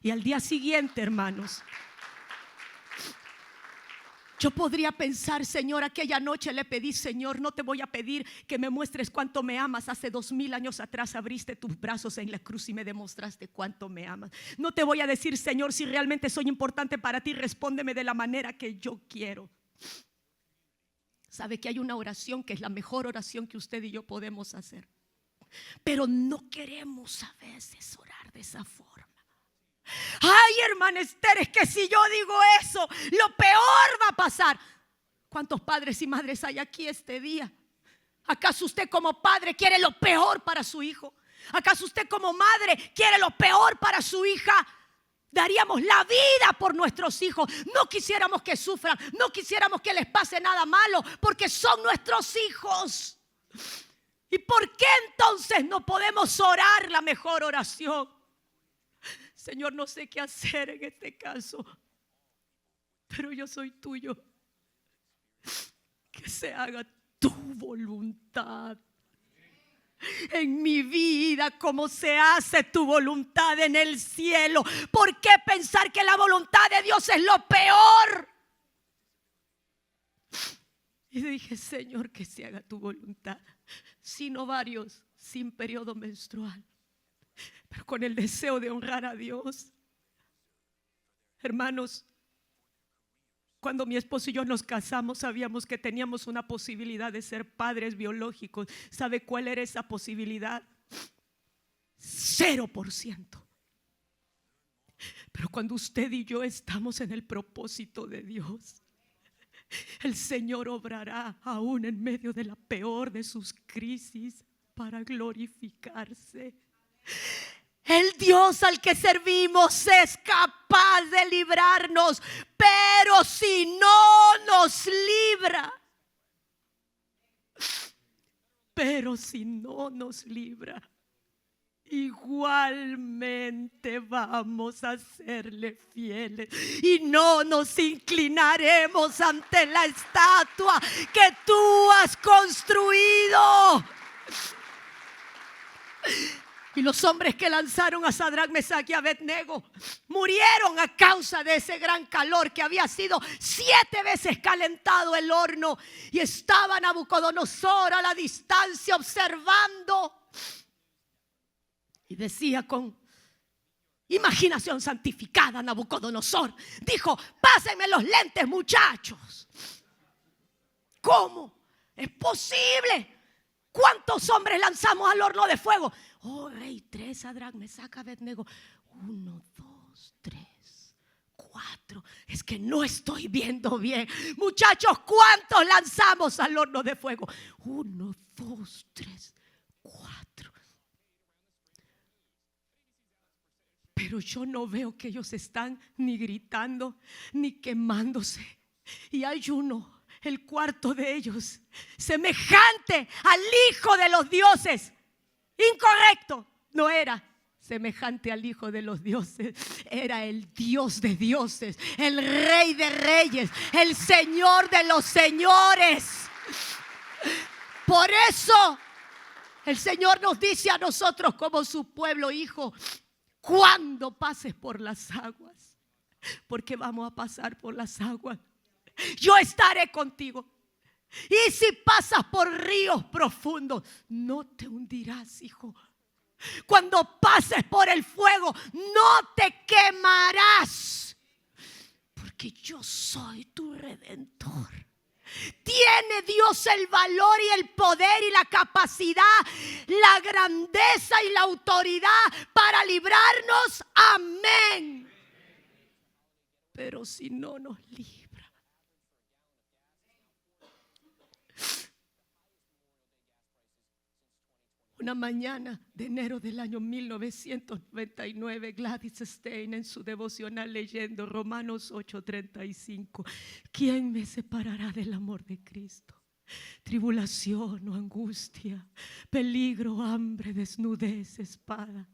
Y al día siguiente, hermanos, yo podría pensar: Señor, aquella noche le pedí: Señor, no te voy a pedir que me muestres cuánto me amas. Hace 2000 años atrás abriste tus brazos en la cruz y me demostraste cuánto me amas. No te voy a decir: Señor, si realmente soy importante para ti, respóndeme de la manera que yo quiero. Sabe que hay una oración que es la mejor oración que usted y yo podemos hacer, pero no queremos a veces orar de esa forma. Ay, hermana Esther, es que si yo digo eso, lo peor va a pasar. ¿Cuántos padres y madres hay aquí este día? ¿Acaso usted como padre quiere lo peor para su hijo? ¿Acaso usted como madre quiere lo peor para su hija? Daríamos la vida por nuestros hijos. No quisiéramos que sufran, no quisiéramos que les pase nada malo, porque son nuestros hijos. ¿Y por qué entonces no podemos orar la mejor oración? Señor, no sé qué hacer en este caso, pero yo soy tuyo. Que se haga tu voluntad en mi vida, como se hace tu voluntad en el cielo. ¿Por qué pensar que la voluntad de Dios es lo peor? Y dije: Señor, que se haga tu voluntad. Sin ovarios, sin periodo menstrual, pero con el deseo de honrar a Dios. Hermanos, cuando mi esposo y yo nos casamos, sabíamos que teníamos una posibilidad de ser padres biológicos. ¿Sabe cuál era esa posibilidad? 0%. Pero cuando usted y yo estamos en el propósito de Dios, el Señor obrará aún en medio de la peor de sus crisis para glorificarse. El Dios al que servimos es capaz de librarnos, pero si no nos libra, igualmente vamos a serle fieles y no nos inclinaremos ante la estatua que tú has construido. Y los hombres que lanzaron a Sadrach, Mesach y Abednego murieron a causa de ese gran calor que había sido 7 veces calentado el horno. Y estaba Nabucodonosor a la distancia observando. Y decía con imaginación santificada Nabucodonosor: dijo: pásenme los lentes, muchachos. ¿Cómo es posible? ¿Cuántos hombres lanzamos al horno de fuego? Oh, rey, 3, Sadrach, Mesach, Abednego. 1, 2, 3, 4. Es que no estoy viendo bien. Muchachos, ¿cuántos lanzamos al horno de fuego? 1, 2, 3, 4. Pero yo no veo que ellos están ni gritando ni quemándose. Y hay uno, el cuarto de ellos, semejante al hijo de los dioses. Incorrecto, no era semejante al hijo de los dioses, era el Dios de dioses, el Rey de reyes, el Señor de los señores. Por eso el Señor nos dice a nosotros como su pueblo: hijo, cuando pases por las aguas, porque vamos a pasar por las aguas, yo estaré contigo. Y si pasas por ríos profundos, no te hundirás, hijo. Cuando pases por el fuego, no te quemarás, porque yo soy tu redentor. Tiene Dios el valor y el poder y la capacidad, la grandeza y la autoridad para librarnos. Amén. Pero si no nos libra, Una mañana de enero del año 1999, Gladys Stein en su devocional leyendo Romanos 8:35, ¿quién me separará del amor de Cristo? Tribulación o angustia, peligro, hambre, desnudez, espada.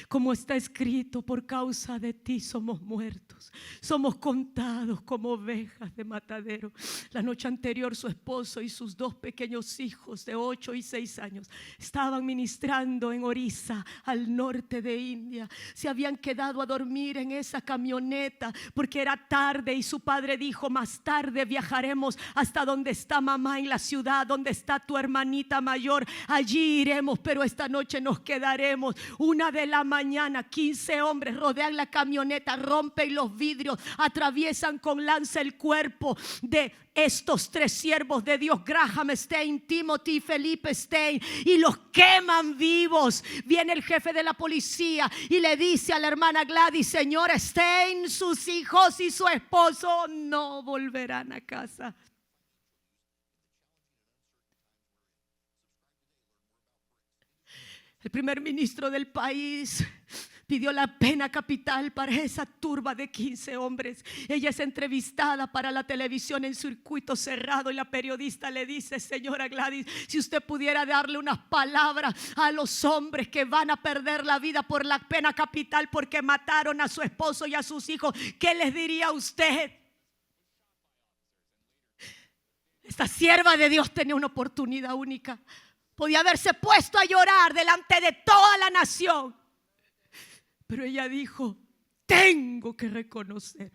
Como está escrito, por causa de ti somos muertos, somos contados como ovejas de matadero. La noche anterior su esposo y sus 2 pequeños hijos de 8 y 6 años estaban ministrando en Orissa, al norte de India. Se habían quedado a dormir en esa camioneta porque era tarde y su padre dijo: más tarde viajaremos hasta donde está mamá en la ciudad, donde está tu hermanita mayor, allí iremos, pero esta noche nos quedaremos. 1 de la mañana, 15 hombres rodean la camioneta, rompen los vidrios, atraviesan con lanza el cuerpo de estos 3 siervos de Dios, Graham Stein, Timothy y Felipe Stein, y los queman vivos. Viene el jefe de la policía y le dice a la hermana Gladys: señora Stein, sus hijos y su esposo no volverán a casa. El primer ministro del país pidió la pena capital para esa turba de 15 hombres. Ella es entrevistada para la televisión en circuito cerrado y la periodista le dice: señora Gladys, si usted pudiera darle unas palabras a los hombres que van a perder la vida por la pena capital porque mataron a su esposo y a sus hijos, ¿qué les diría a usted? Esta sierva de Dios tenía una oportunidad única. Podía haberse puesto a llorar delante de toda la nación, pero ella dijo: tengo que reconocer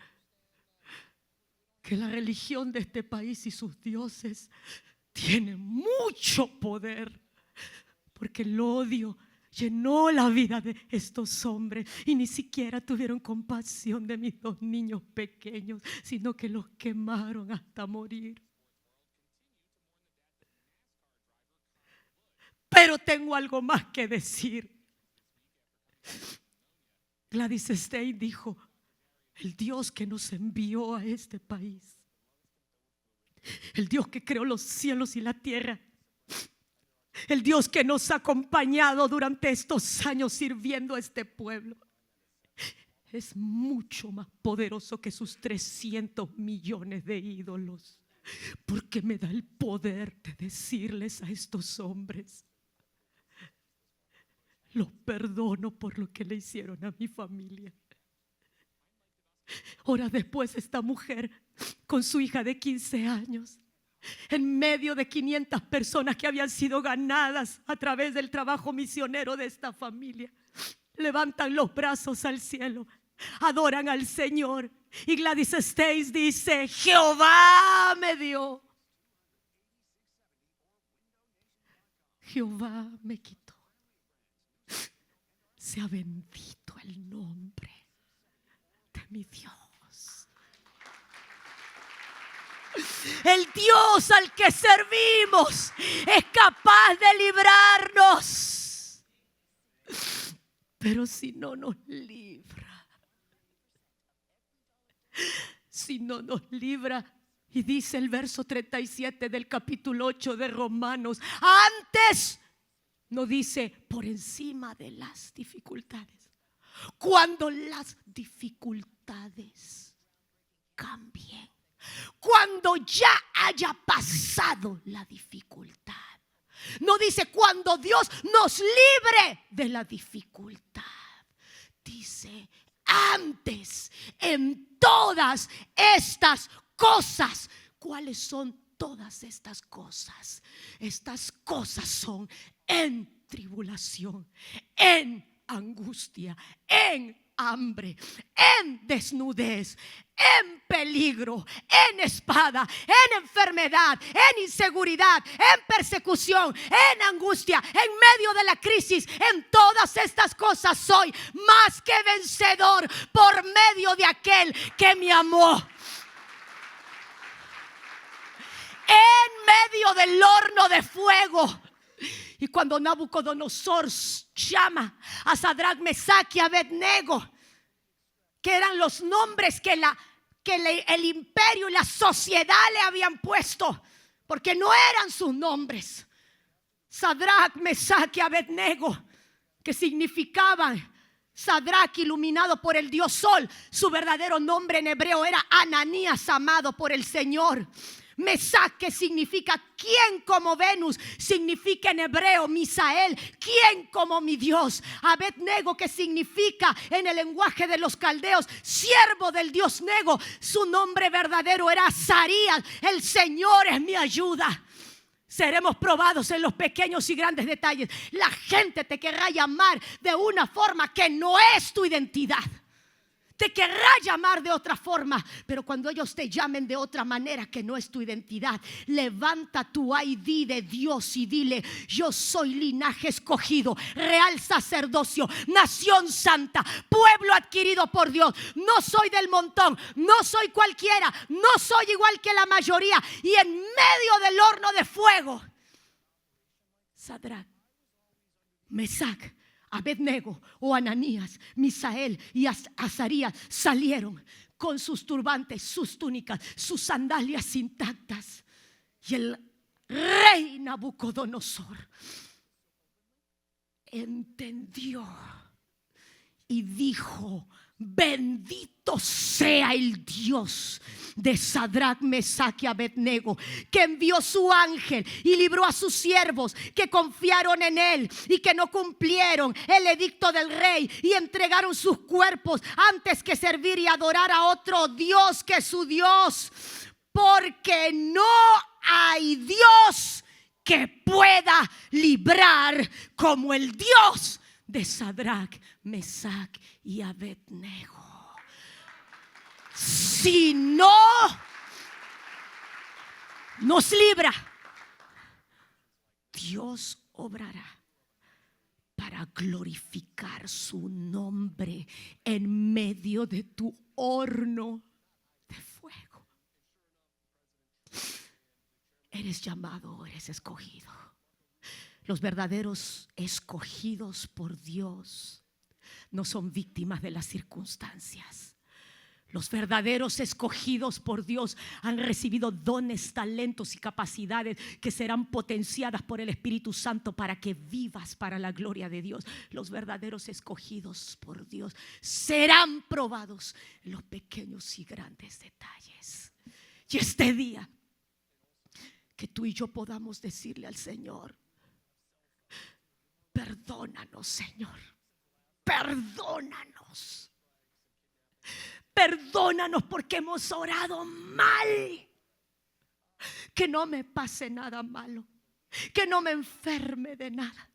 que la religión de este país y sus dioses tienen mucho poder, porque el odio llenó la vida de estos hombres y ni siquiera tuvieron compasión de mis 2 niños pequeños, sino que los quemaron hasta morir. Pero tengo algo más que decir. Gladys Stein dijo: el Dios que nos envió a este país, el Dios que creó los cielos y la tierra, el Dios que nos ha acompañado durante estos años sirviendo a este pueblo, es mucho más poderoso que sus 300 millones de ídolos, porque me da el poder de decirles a estos hombres: los perdono por lo que le hicieron a mi familia. Horas después, esta mujer con su hija de 15 años, en medio de 500 personas que habían sido ganadas a través del trabajo misionero de esta familia, levantan los brazos al cielo, adoran al Señor. Y Gladys Stein dice: Jehová me dio, Jehová me quitó. Sea bendito el nombre de mi Dios. El Dios al que servimos es capaz de librarnos, pero si no nos libra, y dice el verso 37 del capítulo 8 de Romanos, antes, no dice por encima de las dificultades, cuando las dificultades cambien, cuando ya haya pasado la dificultad. No dice cuando Dios nos libre de la dificultad. Dice antes, en todas estas cosas. ¿Cuáles son todas estas cosas? Estas cosas son en tribulación, en angustia, en hambre, en desnudez, en peligro, en espada, en enfermedad, en inseguridad, en persecución, en angustia, en medio de la crisis. En todas estas cosas soy más que vencedor por medio de aquel que me amó. En medio del horno de fuego. Y cuando Nabucodonosor llama a Sadrach, Mesach y Abednego, que eran los nombres que el imperio y la sociedad le habían puesto, porque no eran sus nombres. Sadrach, Mesach y Abednego, que significaban Sadrach, iluminado por el Dios Sol. Su verdadero nombre en hebreo era Ananías, amado por el Señor. Mesach, que significa ¿quién como Venus? Significa en hebreo Misael, ¿quién como mi Dios? Abednego, que significa en el lenguaje de los caldeos siervo del Dios Nego. Su nombre verdadero era Azarías, el Señor es mi ayuda. Seremos probados en los pequeños y grandes detalles. La gente te querrá llamar de una forma que no es tu identidad. Te querrá llamar de otra forma, pero cuando ellos te llamen de otra manera que no es tu identidad, levanta tu ID de Dios y dile: yo soy linaje escogido, real sacerdocio, nación santa, pueblo adquirido por Dios. No soy del montón, no soy cualquiera, no soy igual que la mayoría. Y en medio del horno de fuego, Sadrach, Mesach, Abednego o Ananías, Misael y Azarías salieron con sus turbantes, sus túnicas, sus sandalias intactas. Y el rey Nabucodonosor entendió y dijo: bendito sea el Dios de Sadrach, Mesach y Abednego, que envió su ángel y libró a sus siervos que confiaron en él y que no cumplieron el edicto del rey y entregaron sus cuerpos antes que servir y adorar a otro Dios que su Dios, porque no hay Dios que pueda librar como el Dios de Sadrach, Mesach y Abednego. Si no nos libra, Dios obrará para glorificar su nombre en medio de tu horno de fuego. Eres llamado, eres escogido. Los verdaderos escogidos por Dios no son víctimas de las circunstancias. Los verdaderos escogidos por Dios han recibido dones, talentos y capacidades que serán potenciadas por el Espíritu Santo para que vivas para la gloria de Dios. Los verdaderos escogidos por Dios serán probados en los pequeños y grandes detalles. Y este día, que tú y yo podamos decirle al Señor: perdónanos, Señor, perdónanos. Perdónanos porque hemos orado mal. Que no me pase nada malo, que no me enferme de nada,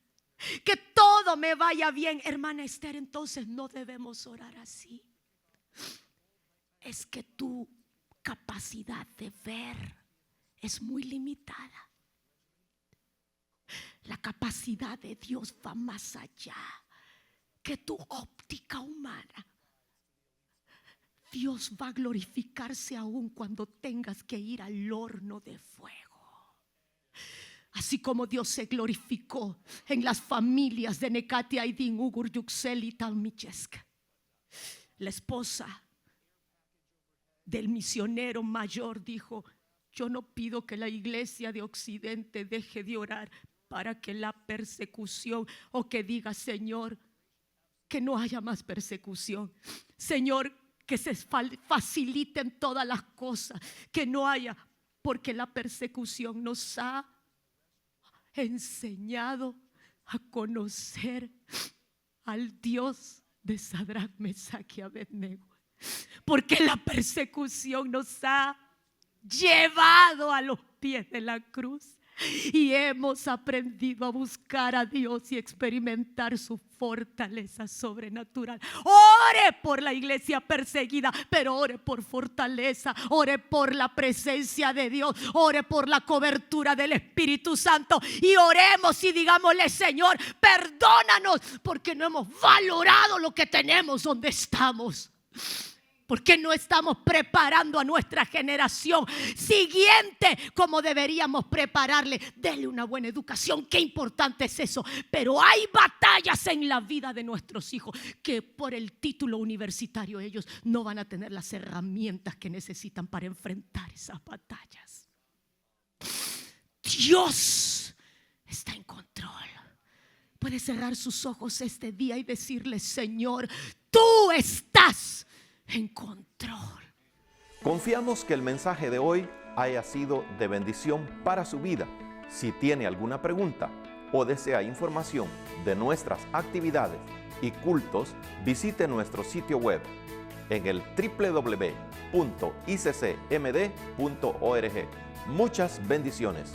que todo me vaya bien. Hermana Esther, entonces no debemos orar así. Es que tu capacidad de ver es muy limitada. La capacidad de Dios va más allá que tu óptica humana. Dios va a glorificarse aún cuando tengas que ir al horno de fuego. Así como Dios se glorificó en las familias de Necati, Aidín, Ugur, Yuxel y Talmichesk. La esposa del misionero mayor dijo: yo no pido que la iglesia de Occidente deje de orar para que la persecución, o que diga: Señor, que no haya más persecución. Señor, que se faciliten todas las cosas, que no haya, porque la persecución nos ha enseñado a conocer al Dios de Sadrach, Mesach y Abednego. Porque la persecución nos ha llevado a los pies de la cruz. Y hemos aprendido a buscar a Dios y experimentar su fortaleza sobrenatural. Ore por la iglesia perseguida, pero ore por fortaleza, ore por la presencia de Dios, ore por la cobertura del Espíritu Santo. Y oremos y digámosle: Señor, perdónanos porque no hemos valorado lo que tenemos donde estamos. ¿Por qué no estamos preparando a nuestra generación siguiente como deberíamos prepararle? Dele una buena educación, qué importante es eso. Pero hay batallas en la vida de nuestros hijos que por el título universitario ellos no van a tener las herramientas que necesitan para enfrentar esas batallas. Dios está en control. Puede cerrar sus ojos este día y decirle: Señor, tú estás en control. Confiamos que el mensaje de hoy haya sido de bendición para su vida. Si tiene alguna pregunta o desea información de nuestras actividades y cultos, visite nuestro sitio web en el www.iccmd.org. Muchas bendiciones.